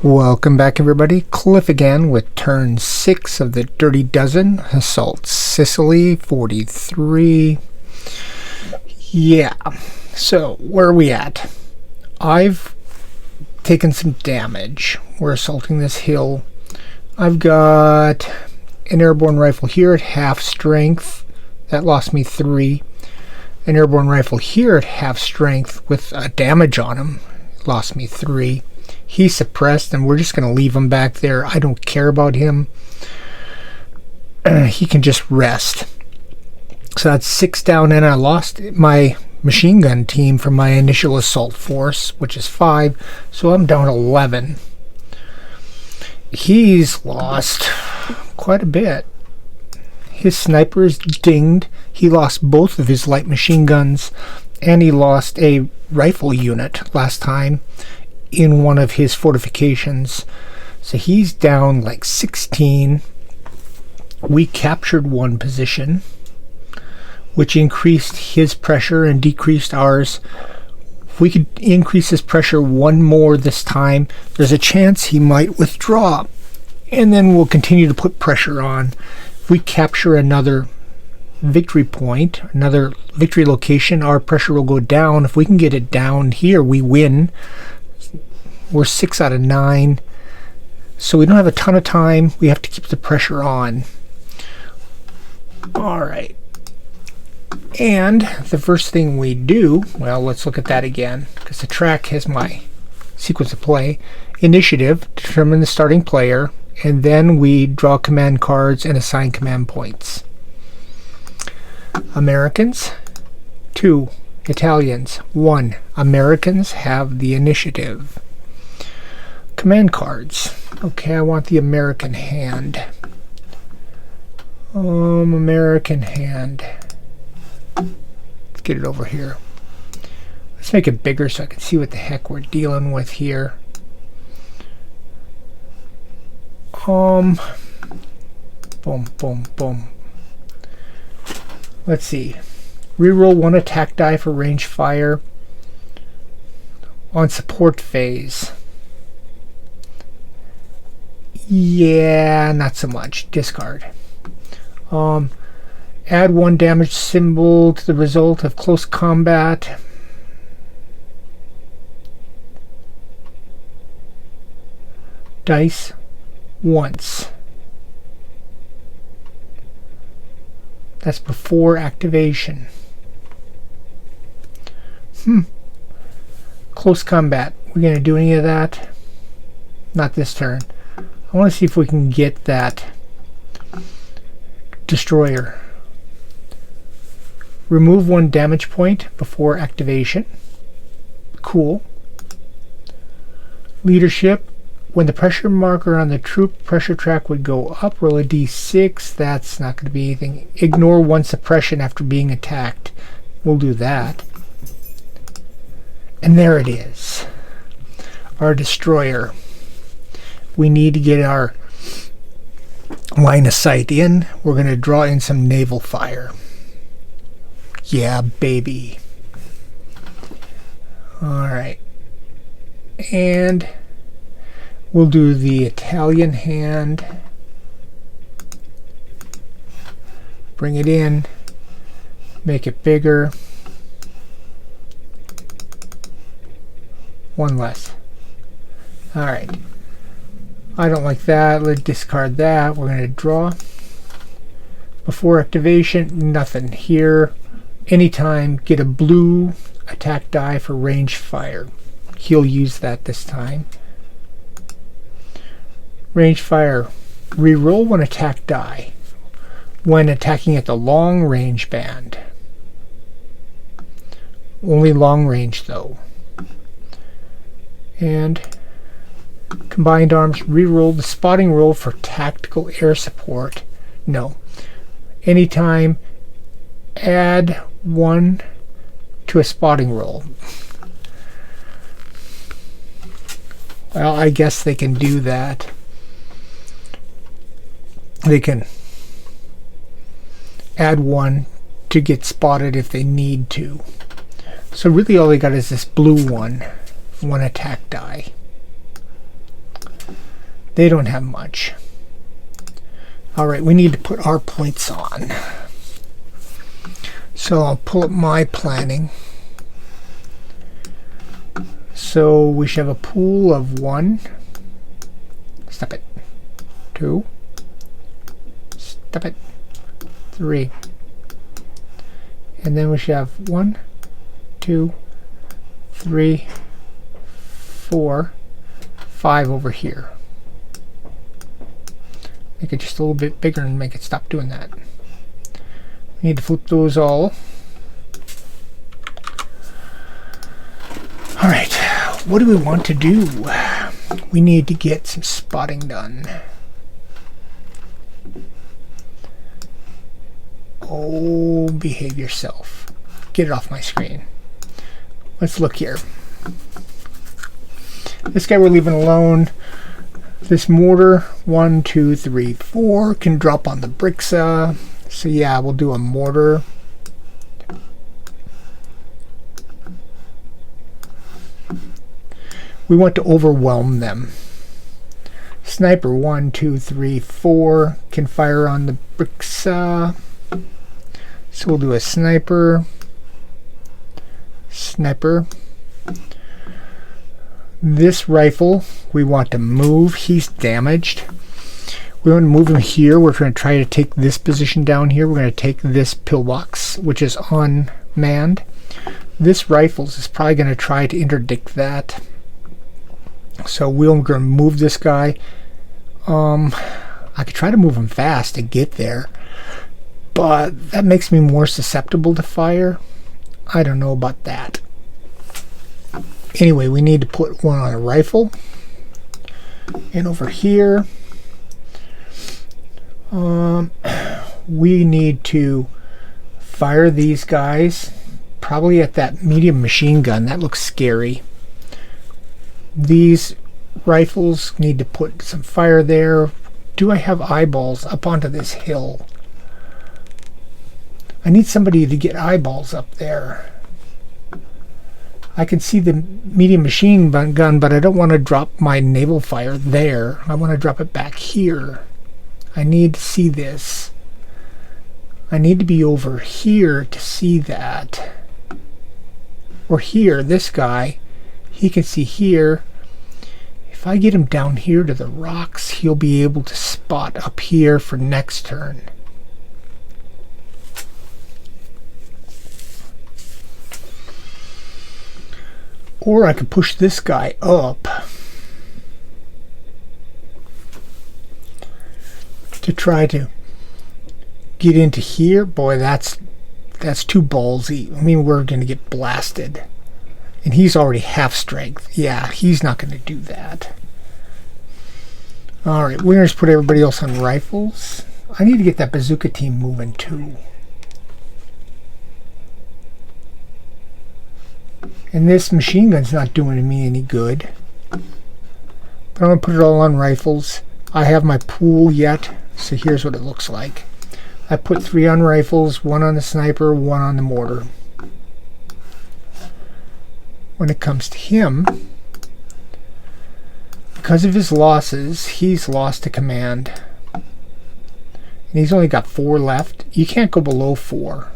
Welcome back, everybody. Cliff again with turn 6 of the Dirty Dozen. Assault Sicily 43. Yeah, so where are we at? I've taken some damage. We're assaulting this hill. I've got an airborne rifle here at half strength. That lost me 3. An airborne rifle here at half strength with damage on him. Lost me 3. He's suppressed, and we're just going to leave him back there. I don't care about him. He can just rest. So that's 6 down, and I lost my machine gun team from my initial assault force, which is 5. So I'm down 11. He's lost quite a bit. His sniper is dinged. He lost both of his light machine guns, and he lost a rifle unit last time in one of his fortifications. So he's down like 16. We captured one position, which increased his pressure and decreased ours. If we could increase his pressure one more this time, there's a chance he might withdraw, and then we'll continue to put pressure on. If we capture another victory point, another victory location, our pressure will go down. If we can get it down here, we win. We're 6 out of 9, so we don't have a ton of time. We have to keep the pressure on. Alright, and the first thing we do, well, let's look at that again, because the track has my sequence of play. Initiative, determine the starting player, and then we draw command cards and assign command points. Americans, 2. Italians, 1. Americans have the initiative. Command cards. Okay, I want the American hand. American hand. Let's get it over here. Let's make it bigger so I can see what the heck we're dealing with here. Boom, boom, boom. Let's see. Reroll 1 attack die for range fire on support phase. Yeah, not so much. Discard. Add 1 damage symbol to the result of close combat. Dice once. That's before activation. Close combat. We're going to do any of that? Not this turn. I want to see if we can get that destroyer. Remove 1 damage point before activation. Cool. Leadership. When the pressure marker on the troop pressure track would go up, roll a d6. That's not going to be anything. Ignore 1 suppression after being attacked. We'll do that. And there it is. Our destroyer. We need to get our line of sight in. We're going to draw in some naval fire. Yeah, baby. Alright. And we'll do the Italian hand. Bring it in. Make it bigger. 1 less. Alright. I don't like that. Let's discard that. We're going to draw. Before activation, nothing here. Anytime, get a blue attack die for range fire. He'll use that this time. Range fire. Reroll 1 attack die when attacking at the long range band. Only long range though. And combined arms, reroll the spotting roll for tactical air support. No. Anytime, add 1 to a spotting roll. Well, I guess they can do that. They can add 1 to get spotted if they need to. So really all they got is this blue one attack die. They don't have much. Alright, we need to put our points on. So I'll pull up my planning. So we should have a pool of 1. Stop it. 2. Stop it. 3. And then we should have 1, 2, 3, 4, 5 over here. Make it just a little bit bigger and make it stop doing that. We need to flip those all. Alright, what do we want to do? We need to get some spotting done. Oh, behave yourself. Get it off my screen. Let's look here. This guy we're leaving alone. This mortar, 1, 2, 3, 4, can drop on the bricks. So yeah, we'll do a mortar. We want to overwhelm them. Sniper, 1, 2, 3, 4, can fire on the bricks. So we'll do a sniper. Sniper. This rifle we want to move. He's damaged. We want to move him here. We're going to try to take this position down here. We're going to take this pillbox, which is unmanned. This rifles is probably going to try to interdict that. So we're going to move this guy. I could try to move him fast to get there, but that makes me more susceptible to fire. I don't know about that. Anyway, we need to put one on a rifle. And over here, we need to fire these guys probably at that medium machine gun. That looks scary. These rifles need to put some fire there. Do I have eyeballs up onto this hill? I need somebody to get eyeballs up there. I can see the medium machine gun, but I don't want to drop my naval fire there. I want to drop it back here. I need to see this. I need to be over here to see that. Or here, this guy, he can see here. If I get him down here to the rocks, he'll be able to spot up here for next turn. Or I could push this guy up to try to get into here. Boy, that's too ballsy. I mean, we're going to get blasted. And he's already half strength. Yeah, he's not going to do that. Alright, we're going to just put everybody else on rifles. I need to get that bazooka team moving too. And this machine gun's not doing me any good. But I'm going to put it all on rifles. I have my pool yet, so here's what it looks like. I put 3 on rifles, 1 on the sniper, 1 on the mortar. When it comes to him, because of his losses, he's lost a command. And he's only got 4 left. You can't go below 4.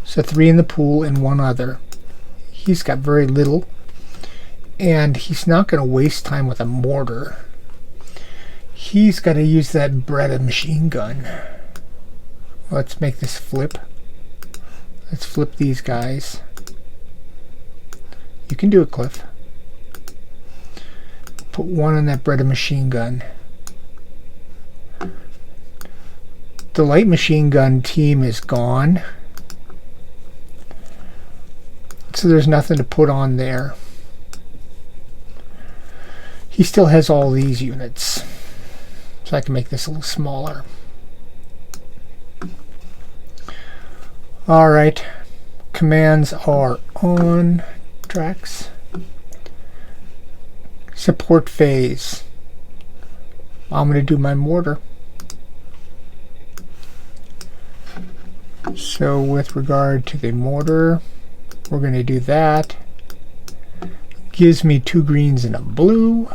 So 3 in the pool and 1 other. He's got very little. And he's not going to waste time with a mortar. He's got to use that Beretta machine gun. Let's make this flip. Let's flip these guys. You can do it, Cliff. Put 1 on that Beretta machine gun. The light machine gun team is gone. So there's nothing to put on there. He still has all these units. So I can make this a little smaller. Alright. Commands are on. Tracks. Support phase. I'm going to do my mortar. So with regard to the mortar, we're going to do that. Gives me 2 greens and a blue.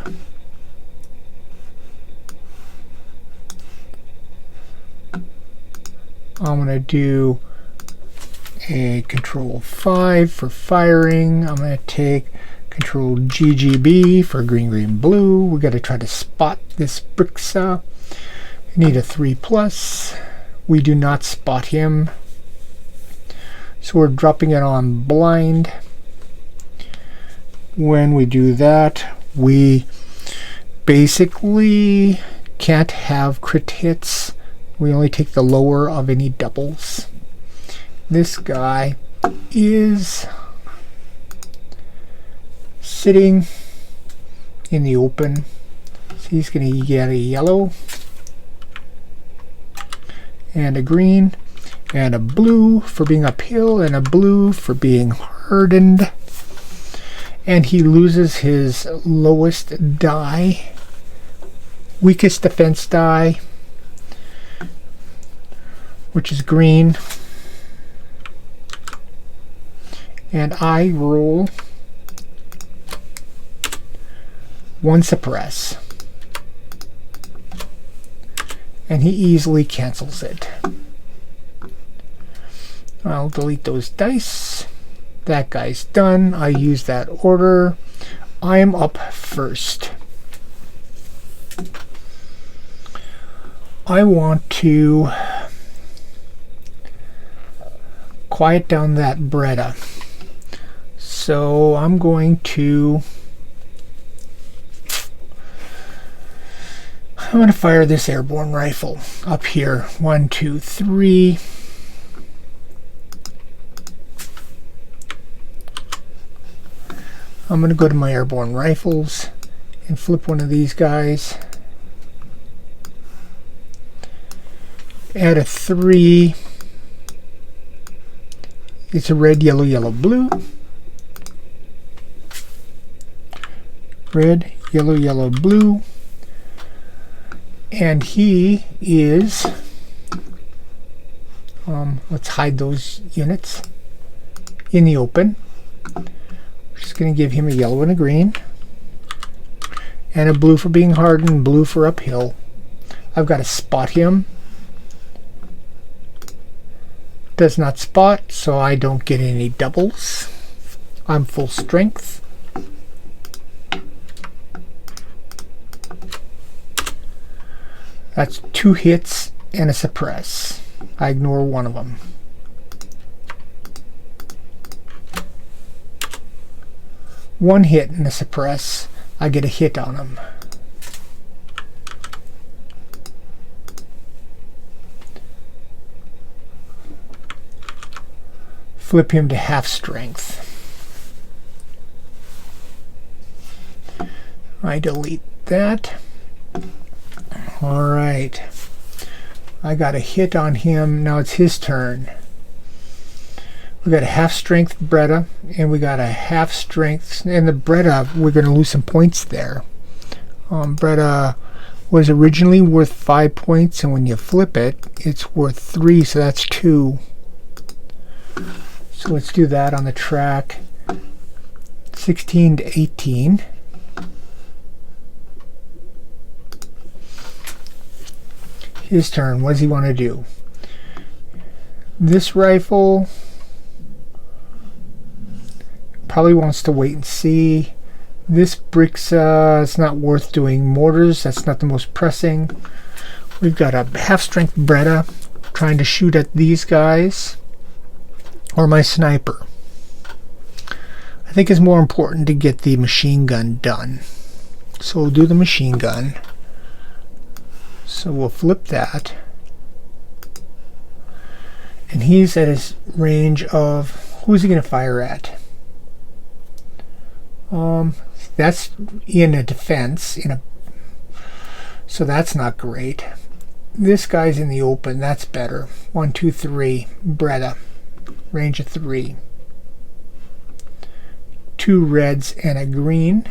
I'm going to do a control 5 for firing. I'm going to take control GGB for green, green, blue. We got to try to spot this Brixa. We need a 3+. We do not spot him. So we're dropping it on blind. When we do that, we basically can't have crit hits. We only take the lower of any doubles. This guy is sitting in the open. So he's going to get a yellow and a green and a blue for being uphill and a blue for being hardened. And he loses his lowest die, weakest defense die, which is green. And I roll 1 suppress. And he easily cancels it. I'll delete those dice. That guy's done. I use that order. I am up first. I want to quiet down that Breda. So I'm going to fire this airborne rifle up here. 1, 2, 3. I'm going to go to my airborne rifles and flip one of these guys. Add a 3. It's a red, yellow, yellow, blue. Red, yellow, yellow, blue. And he is, let's hide those units in the open. Just going to give him a yellow and a green. And a blue for being hardened, blue for uphill. I've got to spot him. Does not spot, so I don't get any doubles. I'm full strength. That's 2 hits and a suppress. I ignore one of them. One hit and a suppress. I get a hit on him. Flip him to half strength. I delete that. Alright. I got a hit on him. Now it's his turn. We got a half strength Breda, and we got a half strength. And the Breda, we're going to lose some points there. Breda was originally worth 5 points, and when you flip it, it's worth 3, so that's 2. So let's do that on the track. 16 to 18. His turn. What does he want to do? This rifle probably wants to wait and see. This Brixa, it's not worth doing mortars. That's not the most pressing. We've got a half-strength Breda trying to shoot at these guys, or my sniper. I think it's more important to get the machine gun done. So we'll do the machine gun. So we'll flip that. And he's at his range of, who's he going to fire at? That's in a defense, so that's not great. This guy's in the open, that's better. 1, 2, 3, Breda, range of 3. 2 reds and a green.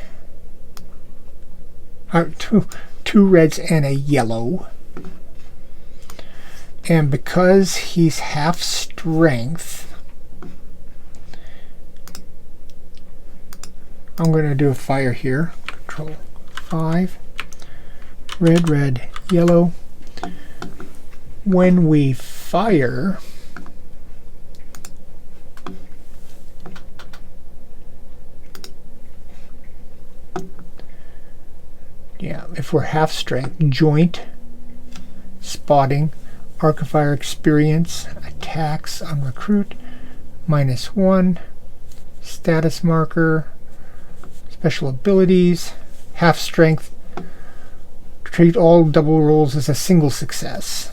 Two reds and a yellow. And because he's half strength, I'm going to do a fire here. Control 5. Red, red, yellow. When we fire. Yeah, if we're half strength, joint, spotting, arc of fire experience, attacks on recruit, -1, status marker, special abilities, half strength, treat all double rolls as a single success.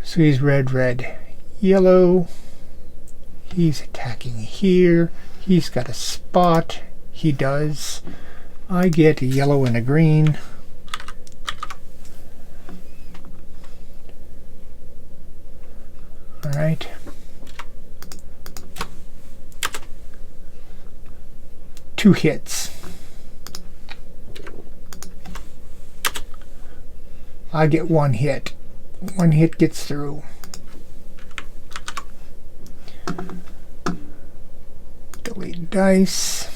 So he's red, red, yellow. He's attacking here. He's got a spot. He does. I get a yellow and a green. All right. Two hits. I get one hit. One hit gets through. Delete dice.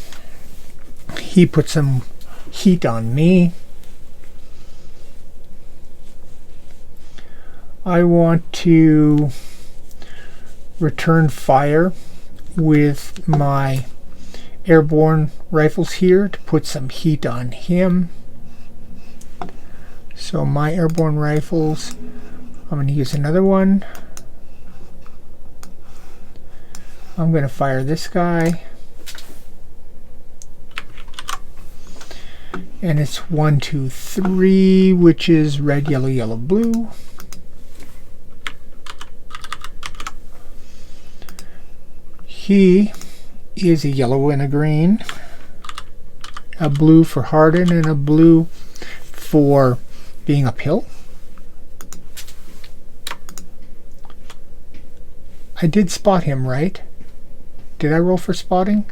He put some heat on me. I want to return fire with my airborne rifles here to put some heat on him. So my airborne rifles, I'm going to use another one. I'm going to fire this guy. And it's 1, 2, 3, which is red, yellow, yellow, blue. He is a yellow and a green, a blue for harden, and a blue for being uphill. I did spot him, right? Did I roll for spotting?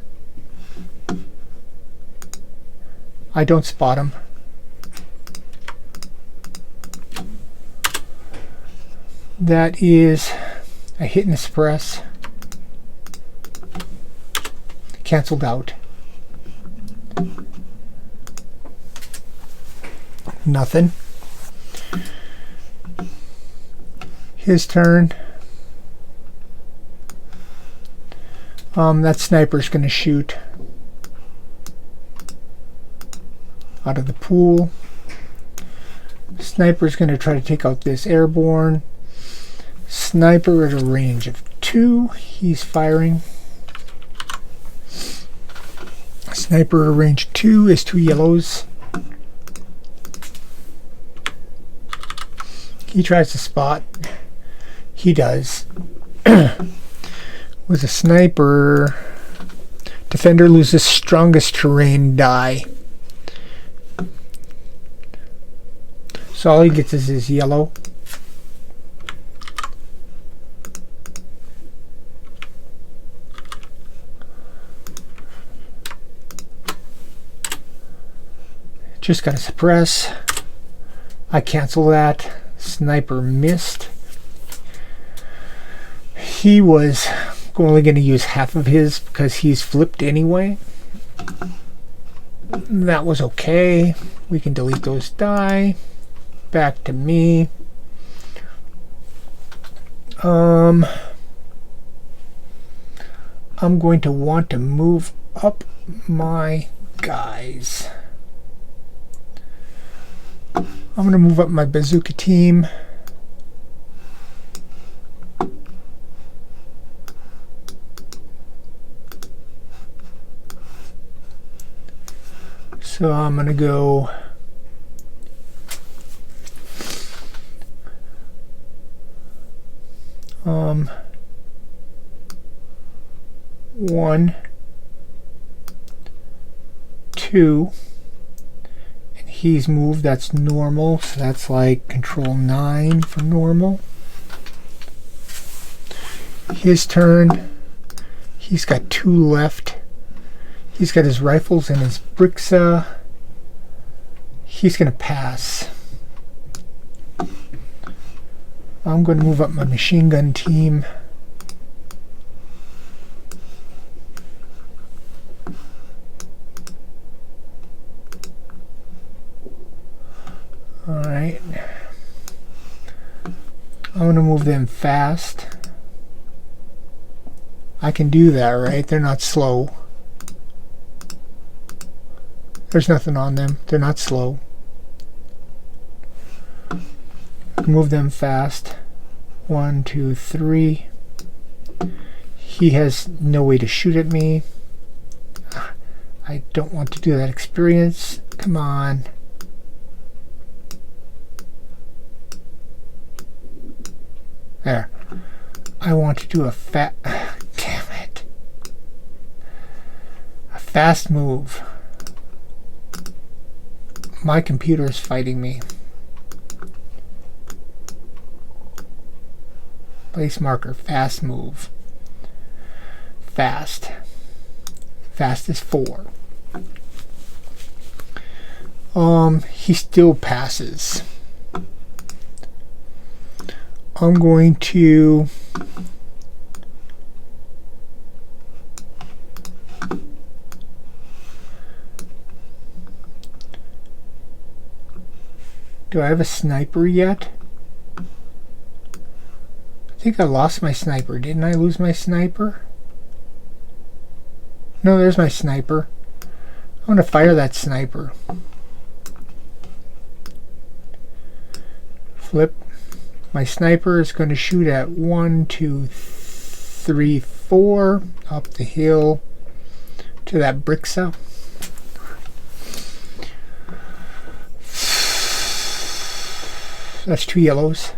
I don't spot him. That is a hit and a suppress. Cancelled out. Nothing. His turn. That sniper's going to shoot out of the pool. Sniper's going to try to take out this airborne. Sniper at a range of 2. He's firing. Sniper at range 2 is 2 yellows. He tries to spot. He does. With a sniper, defender loses strongest terrain die. So all he gets is his yellow. Just gotta suppress. I cancel that. Sniper missed. He was only going to use half of his because he's flipped anyway. That was okay. We can delete those die. Back to me. I'm going to want to move up my guys. I'm going to move up my bazooka team. So I'm going to go one, 2, and he's moved. That's normal, so that's like control 9 for normal. His turn. He's got 2 left. He's got his rifles and his Brixa. He's going to pass. I'm going to move up my machine gun team. Alright. I'm going to move them fast. I can do that, right? They're not slow. There's nothing on them. They're not slow. Move them fast. 1, 2, 3. He has no way to shoot at me. I don't want to do that experience. Come on. There. I want to do a damn it. A fast move. My computer is fighting me. Place marker. Fast move. Fast. Fast is 4. He still passes. I'm going to do I have a sniper yet? I think I lost my sniper. Didn't I lose my sniper? No, there's my sniper. I'm going to fire that sniper. Flip. My sniper is going to shoot at 1, 2, 3, 4 up the hill to that brixa. That's 2 yellows.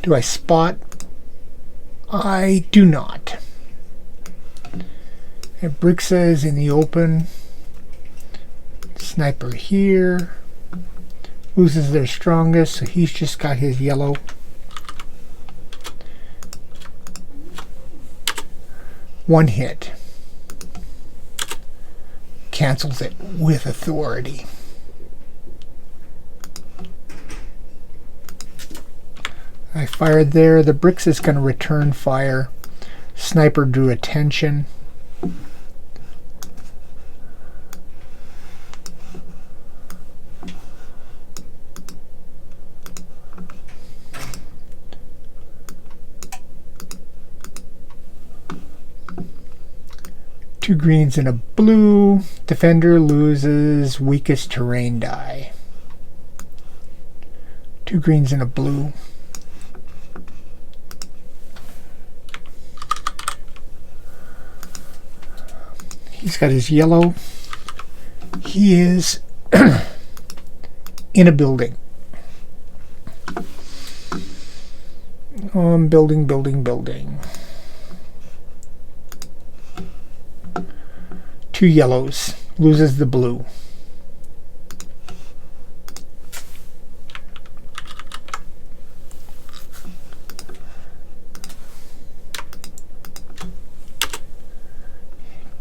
Do I spot? I do not. And brixa is in the open. Sniper here. Loses their strongest, so he's just got his yellow. One hit. Cancels it with authority. I fired there. The bricks is going to return fire. Sniper drew attention. Two greens and a blue. Defender loses weakest terrain die. 2 greens and a blue. He's got his yellow. He is in a building. Building. 2 yellows. Loses the blue.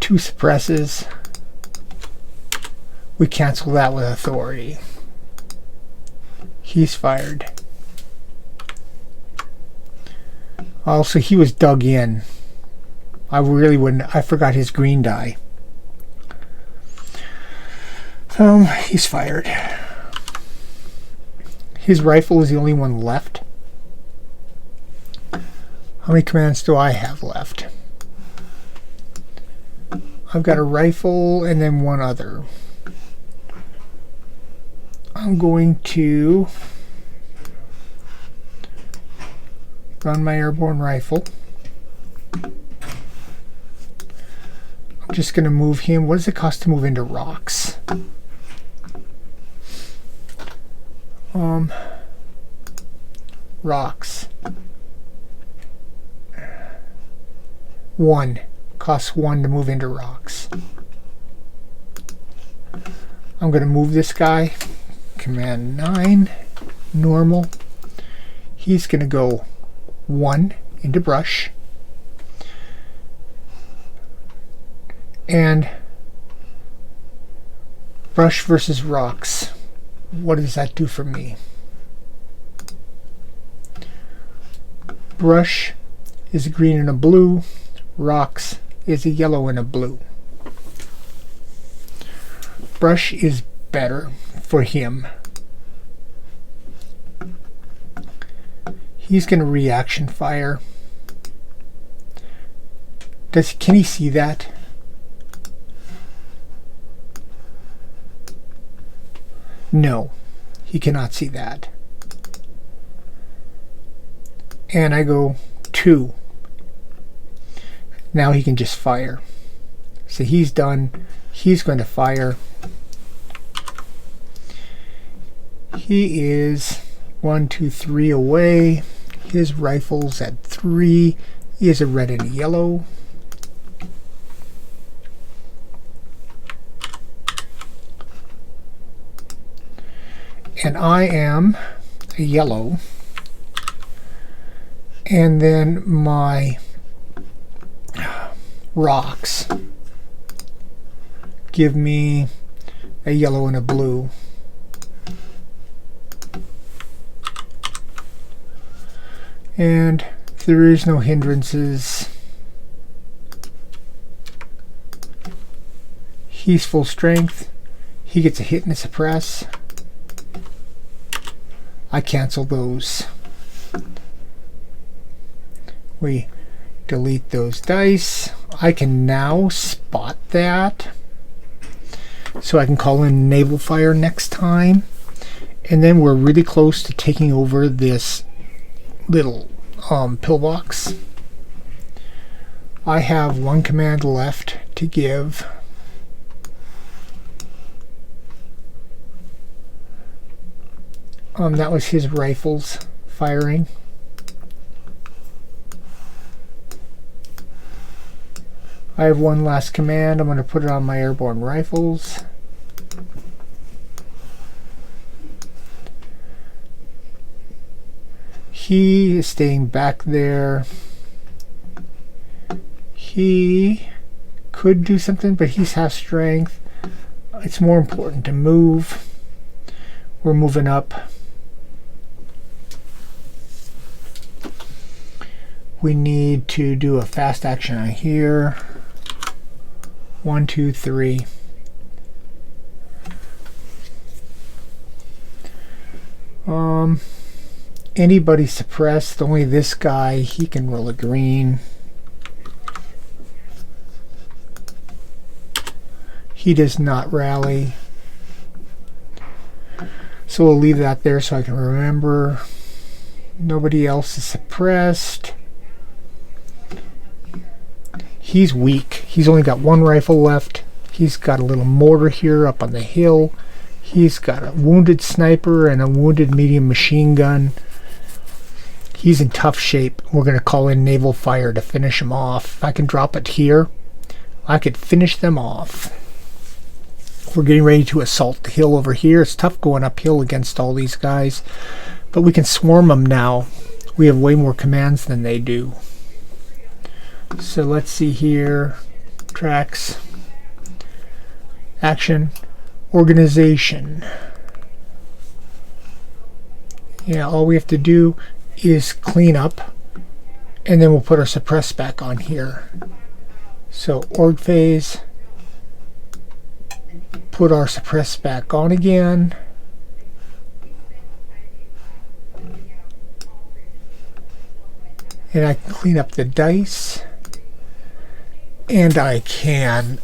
Two suppresses. We cancel that with authority. He's fired. Also, he was dug in. I really wouldn't. I forgot his green die. He's fired. His rifle is the only one left. How many commands do I have left? I've got a rifle and then one other. I'm going to run my airborne rifle. I'm just going to move him. What does it cost to move into rocks? Rocks. 1. Costs 1 to move into rocks. I'm going to move this guy. Command 9. Normal. He's going to go 1 into brush. And brush versus rocks. What does that do for me? Brush is a green and a blue. Rocks is a yellow and a blue. brush is better for him. He's going to reaction fire. Can he see that? No, he cannot see that. And I go 2. Now he can just fire. So he's done. He's going to fire. He is 1, 2, 3 away. His rifle's at 3. He is a red and a yellow. And I am a yellow. And then my rocks give me a yellow and a blue. And there is no hindrances. He's full strength. He gets a hit and a suppress. I cancel those. We delete those dice. I can now spot that. So I can call in naval fire next time. And then we're really close to taking over this little pillbox. I have 1 command left to give. That was his rifles firing. I have 1 last command. I'm going to put it on my airborne rifles. He is staying back there. He could do something, but he's half strength. It's more important to move. We're moving up. We need to do a fast action on here. 1, 2, 3. Anybody suppressed, only this guy, he can roll a green. He does not rally. So we'll leave that there so I can remember. Nobody else is suppressed. He's weak. He's only got 1 rifle left. He's got a little mortar here up on the hill. He's got a wounded sniper and a wounded medium machine gun. He's in tough shape. We're going to call in naval fire to finish him off. If I can drop it here, I could finish them off. We're getting ready to assault the hill over here. It's tough going uphill against all these guys, but we can swarm them now. We have way more commands than they do. So let's see here. Tracks. Action. Organization. Yeah, all we have to do is clean up, and then we'll put our suppress back on here. So org phase. Put our suppress back on again. And I can clean up the dice. And I can,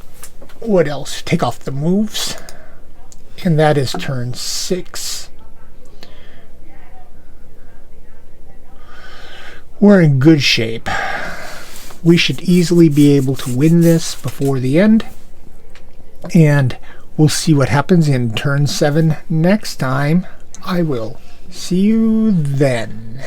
what else? Take off the moves. And that is turn 6. We're in good shape. We should easily be able to win this before the end. And we'll see what happens in turn 7 next time. I will see you then.